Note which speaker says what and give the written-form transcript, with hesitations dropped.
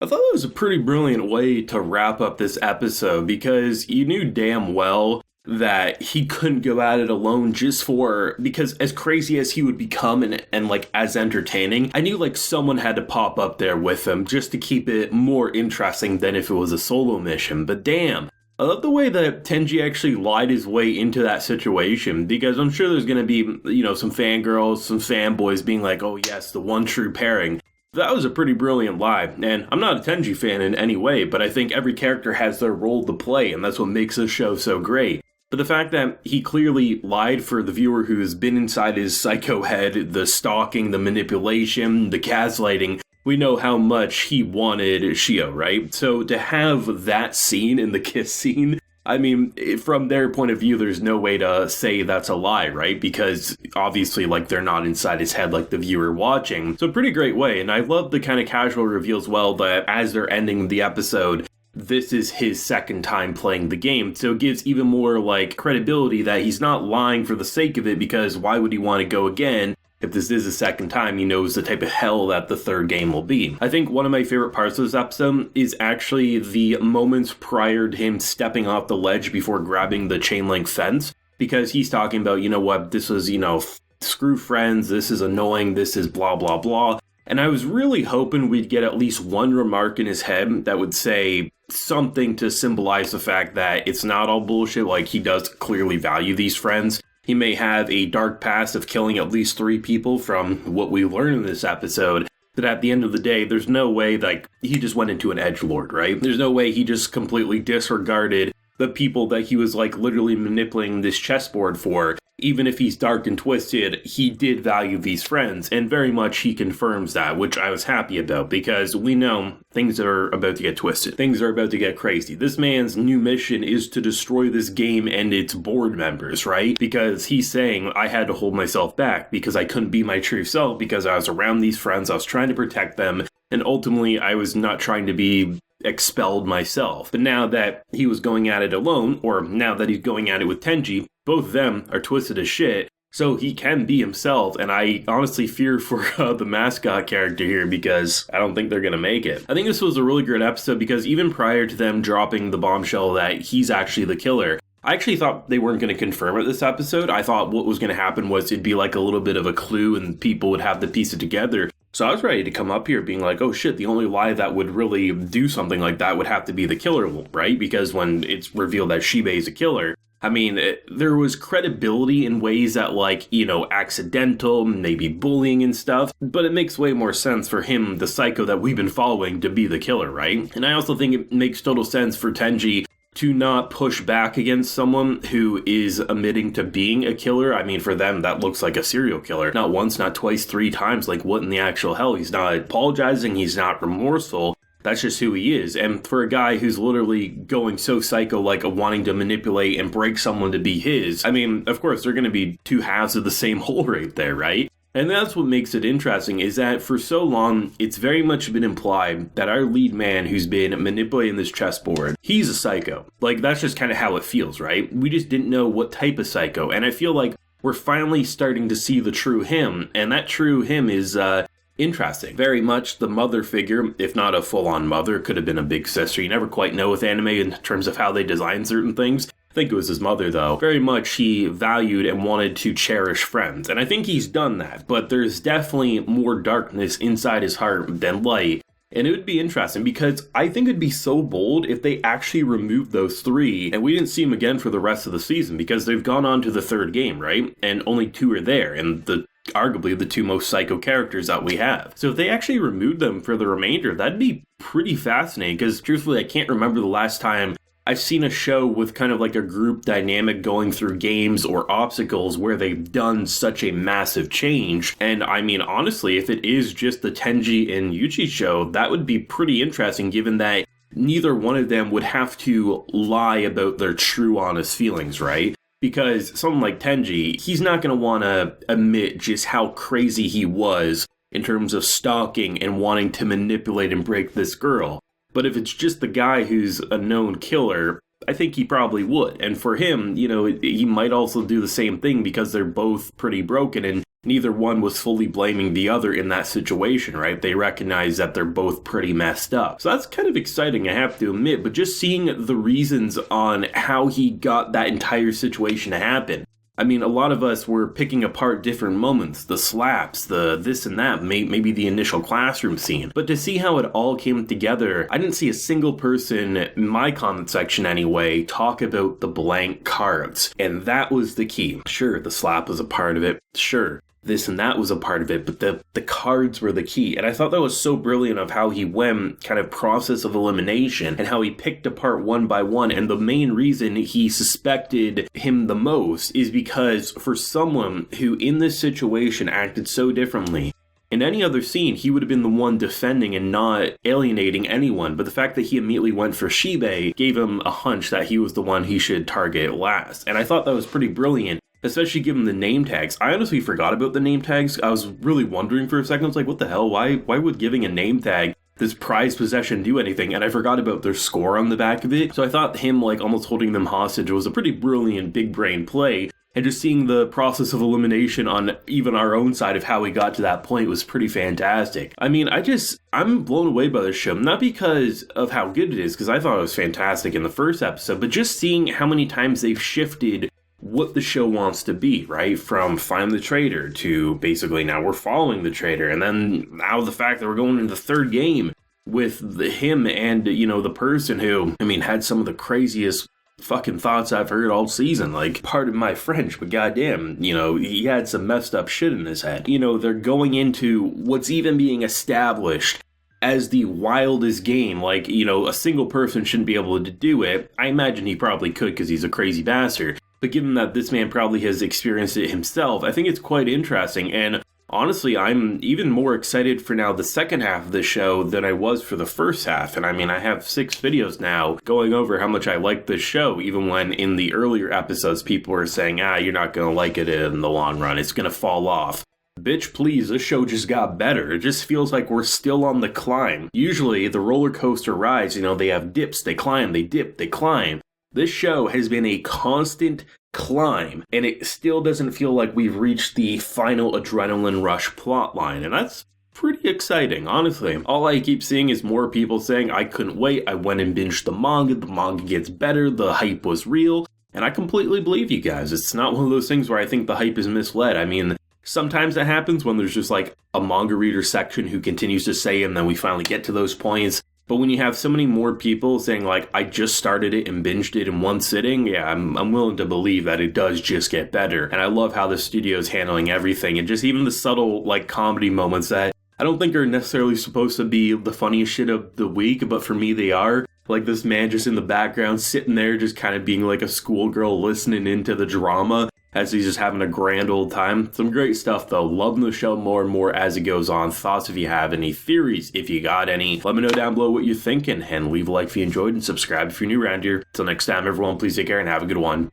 Speaker 1: I thought that was a pretty brilliant way to wrap up this episode because you knew damn well that he couldn't go at it alone because as crazy as he would become and like as entertaining, I knew like someone had to pop up there with him just to keep it more interesting than if it was a solo mission. But damn, I love the way that Tenji actually lied his way into that situation, because I'm sure there's going to be, some fangirls, some fanboys being like, oh yes, the one true pairing. That was a pretty brilliant lie, and I'm not a Tenji fan in any way, but I think every character has their role to play, and that's what makes this show so great. But the fact that he clearly lied for the viewer who's been inside his psycho head, the stalking, the manipulation, the gaslighting, we know how much he wanted Shio, right? So to have that scene in the kiss scene, I mean, from their point of view, there's no way to say that's a lie, right? Because obviously, like, they're not inside his head like the viewer watching. So pretty great way, and I love the kind of casual reveal as well that as they're ending the episode, this is his second time playing the game, so it gives even more, like, credibility that he's not lying for the sake of it, because why would he want to go again? If this is the second time, he knows the type of hell that the third game will be. I think one of my favorite parts of this episode is actually the moments prior to him stepping off the ledge before grabbing the chain link fence, because he's talking about, this was, screw friends, this is annoying, this is blah, blah, blah. And I was really hoping we'd get at least one remark in his head that would say something to symbolize the fact that it's not all bullshit, like he does clearly value these friends. He may have a dark past of killing at least 3 people from what we learned in this episode, but at the end of the day, there's no way like he just went into an edgelord, right? There's no way he just completely disregarded the people that he was like literally manipulating this chessboard for. Even if he's dark and twisted, he did value these friends, and very much he confirms that, which I was happy about, because we know things are about to get twisted. Things are about to get crazy. This man's new mission is to destroy this game and its board members, right? Because he's saying, I had to hold myself back because I couldn't be my true self because I was around these friends, I was trying to protect them, and ultimately I was not trying to be expelled myself. But now that he was going at it alone, or now that he's going at it with Tenji, both of them are twisted as shit, so he can be himself, and I honestly fear for the mascot character here because I don't think they're gonna make it. I think this was a really great episode because even prior to them dropping the bombshell that he's actually the killer, I actually thought they weren't going to confirm it this episode. I thought what was going to happen was it'd be like a little bit of a clue and people would have to piece it together. So I was ready to come up here being like, oh shit, the only lie that would really do something like that would have to be the killer, right? Because when it's revealed that Shibe is a killer, I mean, there was credibility in ways that, like, accidental, maybe bullying and stuff, but it makes way more sense for him, the psycho that we've been following, to be the killer, right? And I also think it makes total sense for Tenji to not push back against someone who is admitting to being a killer. I mean, for them, that looks like a serial killer. Not once, not twice, 3 times. Like, what in the actual hell? He's not apologizing. He's not remorseful. That's just who he is. And for a guy who's literally going so psycho, like wanting to manipulate and break someone to be his, I mean, of course, they're going to be 2 halves of the same whole right there, right? And that's what makes it interesting, is that for so long, it's very much been implied that our lead man who's been manipulating this chessboard, he's a psycho. Like, that's just kind of how it feels, right? We just didn't know what type of psycho. And I feel like we're finally starting to see the true him. And that true him is interesting. Very much the mother figure, if not a full-on mother, could have been a big sister. You never quite know with anime in terms of how they design certain things. I think it was his mother, though. Very much he valued and wanted to cherish friends, and I think he's done that, but there's definitely more darkness inside his heart than light, and it would be interesting because I think it'd be so bold if they actually removed those 3, and we didn't see them again for the rest of the season, because they've gone on to the 3rd game, right? And only 2 are there, and arguably the 2 most psycho characters that we have. So if they actually removed them for the remainder, that'd be pretty fascinating, because truthfully, I can't remember the last time I've seen a show with kind of like a group dynamic going through games or obstacles where they've done such a massive change. And I mean, honestly, if it is just the Tenji and Yuuichi show, that would be pretty interesting, given that neither one of them would have to lie about their true honest feelings, right? Because someone like Tenji, he's not going to want to admit just how crazy he was in terms of stalking and wanting to manipulate and break this girl. But if it's just the guy who's a known killer, I think he probably would. And for him, he might also do the same thing because they're both pretty broken. And neither one was fully blaming the other in that situation, right? They recognize that they're both pretty messed up. So that's kind of exciting, I have to admit, but just seeing the reasons on how he got that entire situation to happen. I mean, a lot of us were picking apart different moments, the slaps, the this and that, maybe the initial classroom scene. But to see how it all came together, I didn't see a single person, in my comment section anyway, talk about the blank cards. And that was the key. Sure, the slap was a part of it. Sure, this and that was a part of it, but the cards were the key. And I thought that was so brilliant of how he went kind of process of elimination and how he picked apart one by one. And the main reason he suspected him the most is because for someone who in this situation acted so differently, in any other scene, he would have been the one defending and not alienating anyone. But the fact that he immediately went for Shibe gave him a hunch that he was the one he should target last. And I thought that was pretty brilliant, especially given the name tags. I honestly forgot about the name tags. I was really wondering for a second. I was like, what the hell? Why would giving a name tag this prized possession do anything? And I forgot about their score on the back of it. So I thought him like almost holding them hostage was a pretty brilliant big brain play. And just seeing the process of elimination on even our own side of how we got to that point was pretty fantastic. I mean, I'm blown away by this show, not because of how good it is, because I thought it was fantastic in the first episode, but just seeing how many times they've shifted what the show wants to be, right? From find the traitor to basically now we're following the traitor. And then now the fact that we're going into the third game with him and, the person who, had some of the craziest fucking thoughts I've heard all season. Like, pardon my French, but goddamn, he had some messed up shit in his head. They're going into what's even being established as the wildest game. Like, a single person shouldn't be able to do it. I imagine he probably could because he's a crazy bastard. But given that this man probably has experienced it himself, I think it's quite interesting. And honestly, I'm even more excited for now the second half of the show than I was for the first half. And I have 6 videos now going over how much I like this show, even when in the earlier episodes people were saying, you're not going to like it in the long run. It's going to fall off. Bitch, please, this show just got better. It just feels like we're still on the climb. Usually, the roller coaster rides, they have dips, they climb, they dip, they climb. This show has been a constant climb, and it still doesn't feel like we've reached the final adrenaline rush plotline, and that's pretty exciting, honestly. All I keep seeing is more people saying, I couldn't wait, I went and binged the manga gets better, the hype was real, and I completely believe you guys. It's not one of those things where I think the hype is misled. Sometimes that happens when there's just like a manga reader section who continues to say, and then we finally get to those points. But when you have so many more people saying, like, I just started it and binged it in one sitting, yeah, I'm willing to believe that it does just get better. And I love how the studio's handling everything, and just even the subtle, like, comedy moments that I don't think are necessarily supposed to be the funniest shit of the week, but for me they are. Like this man just in the background sitting there just kind of being like a schoolgirl listening into the drama as he's just having a grand old time. Some great stuff though. Loving the show more and more as it goes on. Thoughts if you have any, theories if you got any. Let me know down below what you're thinking, and leave a like if you enjoyed and subscribe if you're new around here. Till next time everyone, please take care and have a good one.